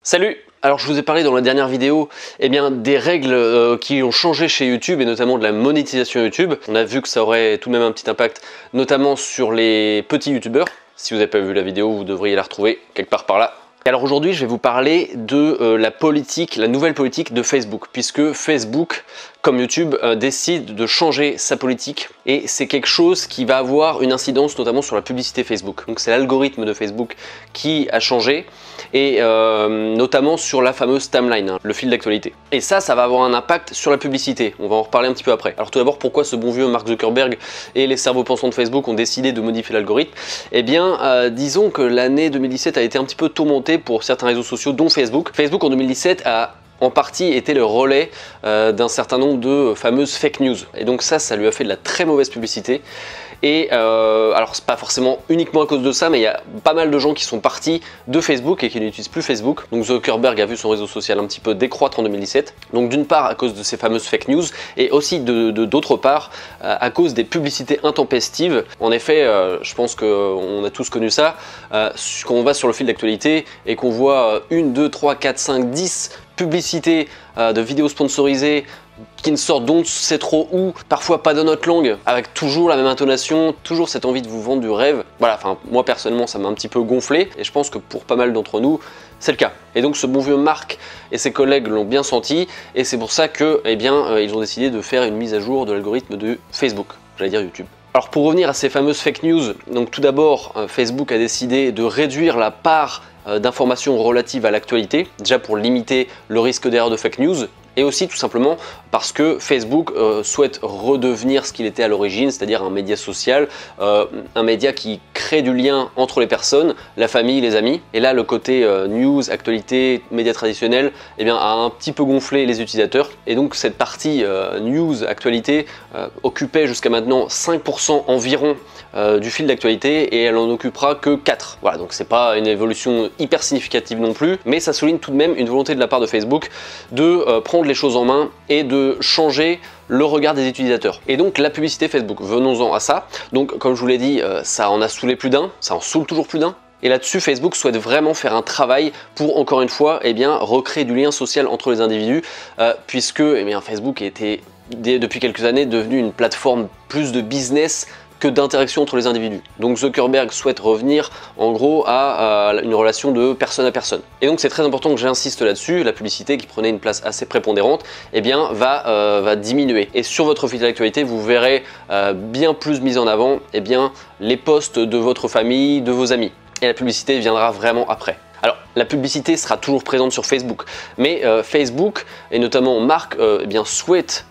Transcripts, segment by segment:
Salut! Alors je vous ai parlé dans la dernière vidéo des règles qui ont changé chez YouTube et notamment de la monétisation YouTube. On a vu que ça aurait tout de même un petit impact, notamment sur les petits YouTubeurs. Si vous n'avez pas vu la vidéo, vous devriez la retrouver quelque part par là. Et alors aujourd'hui, je vais vous parler de la politique, la nouvelle politique de Facebook, puisque Facebook, comme YouTube, décide de changer sa politique et c'est quelque chose qui va avoir une incidence notamment sur la publicité Facebook. Donc c'est l'algorithme de Facebook qui a changé et notamment sur la fameuse timeline, le fil d'actualité. Et ça va avoir un impact sur la publicité. On va en reparler un petit peu après. Alors tout d'abord, pourquoi ce bon vieux Mark Zuckerberg et les cerveaux pensants de Facebook ont décidé de modifier l'algorithme? Disons que l'année 2017 a été un petit peu tourmentée pour certains réseaux sociaux, dont Facebook. Facebook en 2017 a en partie été le relais d'un certain nombre de fameuses fake news. Et donc ça lui a fait de la très mauvaise publicité. Et alors c'est pas forcément uniquement à cause de ça, mais il y a pas mal de gens qui sont partis de Facebook et qui n'utilisent plus Facebook. Donc Zuckerberg a vu son réseau social un petit peu décroître en 2017. Donc d'une part à cause de ces fameuses fake news et aussi d'autre part à cause des publicités intempestives. En effet, je pense qu'on a tous connu ça. Quand on va sur le fil d'actualité et qu'on voit 1, 2, 3, 4, 5, 10 publicités de vidéos sponsorisées qui ne sortent d'on ne sait trop où, parfois pas de notre langue, avec toujours la même intonation, toujours cette envie de vous vendre du rêve. Voilà, enfin moi personnellement ça m'a un petit peu gonflé et je pense que pour pas mal d'entre nous c'est le cas. Et donc ce bon vieux Mark et ses collègues l'ont bien senti et c'est pour ça que ils ont décidé de faire une mise à jour de l'algorithme de Facebook, j'allais dire YouTube. Alors pour revenir à ces fameuses fake news, donc tout d'abord Facebook a décidé de réduire la part d'informations relatives à l'actualité, déjà pour limiter le risque d'erreur de fake news, et aussi tout simplement parce que Facebook souhaite redevenir ce qu'il était à l'origine, c'est-à-dire un média social, un média qui crée du lien entre les personnes, la famille, les amis. Et là, le côté news, actualité, médias traditionnels, a un petit peu gonflé les utilisateurs. Et donc cette partie news, actualité, occupait jusqu'à maintenant 5% environ du fil d'actualité et elle en occupera que 4%. Voilà, donc c'est pas une évolution hyper significative non plus, mais ça souligne tout de même une volonté de la part de Facebook de prendre les choses en main et de changer le regard des utilisateurs. Et donc la publicité Facebook, venons-en à ça. Donc comme je vous l'ai dit, ça en a saoulé plus d'un, ça en saoule toujours plus d'un. Et là-dessus, Facebook souhaite vraiment faire un travail pour, encore une fois, recréer du lien social entre les individus, puisque Facebook était, depuis quelques années, devenu une plateforme plus de business que d'interaction entre les individus. Donc Zuckerberg souhaite revenir en gros à une relation de personne à personne. Et donc c'est très important que j'insiste là-dessus, la publicité qui prenait une place assez prépondérante, va diminuer. Et sur votre fil d'actualité, vous verrez bien plus mis en avant les posts de votre famille, de vos amis. Et la publicité viendra vraiment après. Alors la publicité sera toujours présente sur Facebook, mais Facebook et notamment Mark souhaite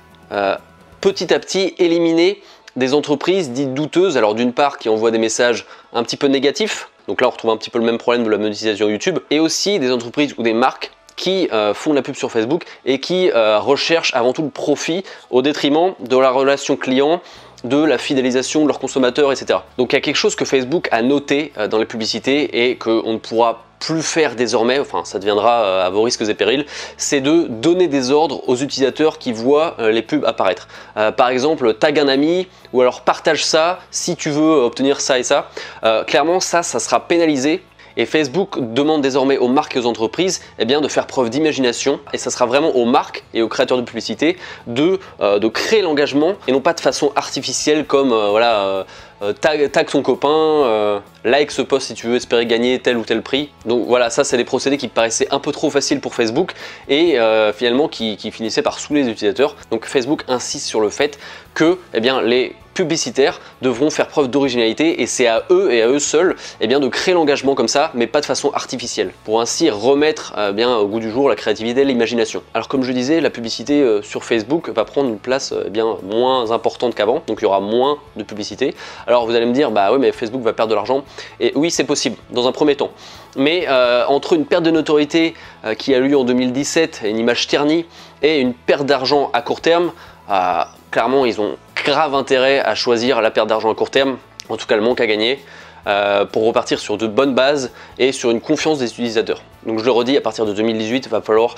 petit à petit éliminer des entreprises dites douteuses, alors d'une part qui envoient des messages un petit peu négatifs, donc là on retrouve un petit peu le même problème de la monétisation YouTube, et aussi des entreprises ou des marques qui font de la pub sur Facebook et qui recherchent avant tout le profit au détriment de la relation client, de la fidélisation de leurs consommateurs, etc. Donc il y a quelque chose que Facebook a noté dans les publicités et qu'on ne pourra plus faire désormais, enfin ça deviendra à vos risques et périls, c'est de donner des ordres aux utilisateurs qui voient les pubs apparaître. Par exemple, tag un ami ou alors partage ça si tu veux obtenir ça et ça. Clairement ça sera pénalisé. Et Facebook demande désormais aux marques et aux entreprises de faire preuve d'imagination et ça sera vraiment aux marques et aux créateurs de publicité de créer l'engagement et non pas de façon artificielle comme tag ton copain, like ce post si tu veux espérer gagner tel ou tel prix. Donc voilà, ça c'est des procédés qui paraissaient un peu trop faciles pour Facebook et finalement qui finissaient par saouler les utilisateurs. Donc Facebook insiste sur le fait que les publicitaires devront faire preuve d'originalité et c'est à eux et à eux seuls de créer l'engagement comme ça, mais pas de façon artificielle, pour ainsi remettre au goût du jour la créativité et l'imagination. Alors comme je disais, la publicité sur Facebook va prendre une place moins importante qu'avant, donc il y aura moins de publicité. Alors vous allez me dire, bah oui mais Facebook va perdre de l'argent, et oui c'est possible, dans un premier temps. Mais entre une perte de notoriété qui a eu lieu en 2017, une image ternie, et une perte d'argent à court terme, clairement ils ont grave intérêt à choisir la perte d'argent à court terme, en tout cas le manque à gagner, pour repartir sur de bonnes bases et sur une confiance des utilisateurs. Donc je le redis, à partir de 2018, il va falloir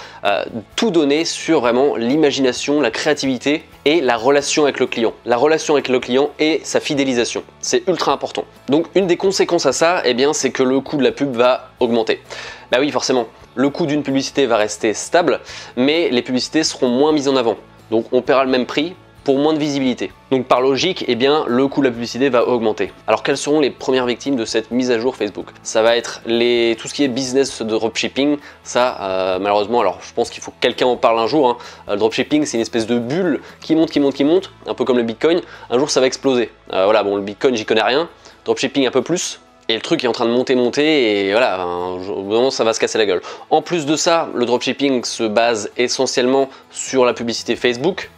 tout donner sur vraiment l'imagination, la créativité et la relation avec le client. La relation avec le client et sa fidélisation, c'est ultra important. Donc une des conséquences à ça, c'est que le coût de la pub va augmenter. Bah oui, forcément. le coût d'une publicité va rester stable, mais les publicités seront moins mises en avant. Donc on paiera le même prix pour moins de visibilité. Donc par logique, eh bien, le coût de la publicité va augmenter. Alors quelles seront les premières victimes de cette mise à jour Facebook? Ça va être tout ce qui est business de dropshipping. Ça, malheureusement, alors je pense qu'il faut que quelqu'un en parle un jour. Le dropshipping, c'est une espèce de bulle qui monte, un peu comme le Bitcoin. Un jour, ça va exploser. Voilà, bon, le Bitcoin, j'y connais rien. Dropshipping, un peu plus. Et le truc est en train de monter, et voilà, au bout d'un moment, ça va se casser la gueule. En plus de ça, le dropshipping se base essentiellement sur la publicité Facebook.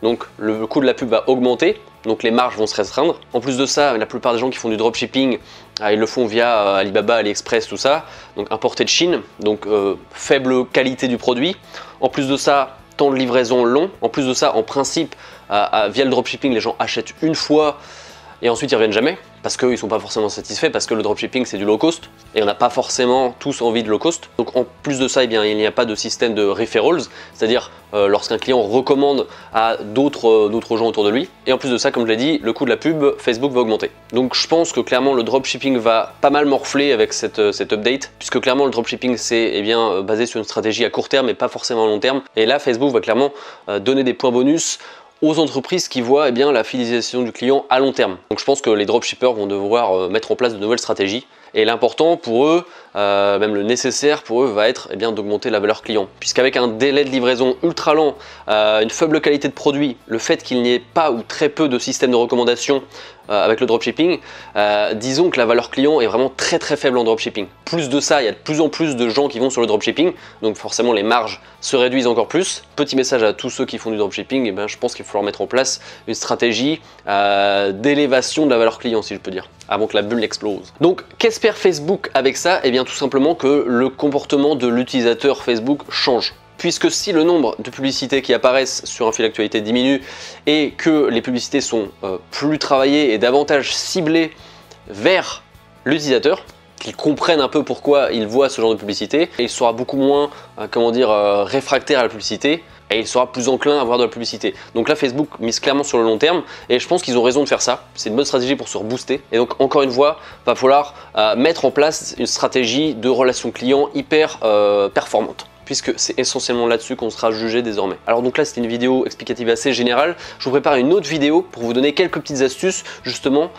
Donc le coût de la pub va augmenter, donc les marges vont se restreindre. En plus de ça, la plupart des gens qui font du dropshipping, ils le font via Alibaba, AliExpress, tout ça, donc importé de Chine, donc faible qualité du produit. En plus de ça, temps de livraison long. En plus de ça, en principe, via le dropshipping, les gens achètent une fois et ensuite ils reviennent jamais, parce qu'ils ne sont pas forcément satisfaits, parce que le dropshipping c'est du low cost, et on n'a pas forcément tous envie de low cost. Donc en plus de ça, eh bien, il n'y a pas de système de referrals, c'est-à-dire lorsqu'un client recommande à d'autres gens autour de lui. Et en plus de ça, comme je l'ai dit, le coût de la pub Facebook va augmenter. Donc je pense que clairement le dropshipping va pas mal morfler avec cette update, puisque clairement le dropshipping c'est basé sur une stratégie à court terme et pas forcément à long terme. Et là Facebook va clairement donner des points bonus aux entreprises qui voient la fidélisation du client à long terme. Donc je pense que les dropshippers vont devoir mettre en place de nouvelles stratégies. Et l'important pour eux, même le nécessaire pour eux, va être d'augmenter la valeur client. Puisqu'avec un délai de livraison ultra lent, une faible qualité de produit, le fait qu'il n'y ait pas ou très peu de système de recommandation avec le dropshipping, disons que la valeur client est vraiment très faible en dropshipping. Plus de ça, il y a de plus en plus de gens qui vont sur le dropshipping, donc forcément les marges se réduisent encore plus. Petit message à tous ceux qui font du dropshipping, je pense qu'il faut leur mettre en place une stratégie d'élévation de la valeur client, si je peux dire, avant que la bulle explose. Donc qu'espère Facebook avec ça? Eh bien tout simplement que le comportement de l'utilisateur Facebook change. Puisque si le nombre de publicités qui apparaissent sur un fil d'actualité diminue et que les publicités sont plus travaillées et davantage ciblées vers l'utilisateur, qu'il comprenne un peu pourquoi il voit ce genre de publicité, et il sera beaucoup moins réfractaire à la publicité, et il sera plus enclin à voir de la publicité. Donc là Facebook mise clairement sur le long terme, et je pense qu'ils ont raison de faire ça. C'est une bonne stratégie pour se rebooster, et donc encore une fois, va falloir mettre en place une stratégie de relation client hyper performante, puisque c'est essentiellement là-dessus qu'on sera jugé désormais. Alors donc là c'était une vidéo explicative assez générale. Je vous prépare une autre vidéo pour vous donner quelques petites astuces justement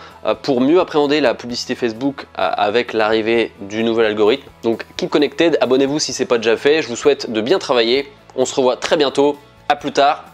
pour mieux appréhender la publicité Facebook avec l'arrivée du nouvel algorithme. Donc keep connected, abonnez-vous si ce n'est pas déjà fait. Je vous souhaite de bien travailler. On se revoit très bientôt. À plus tard.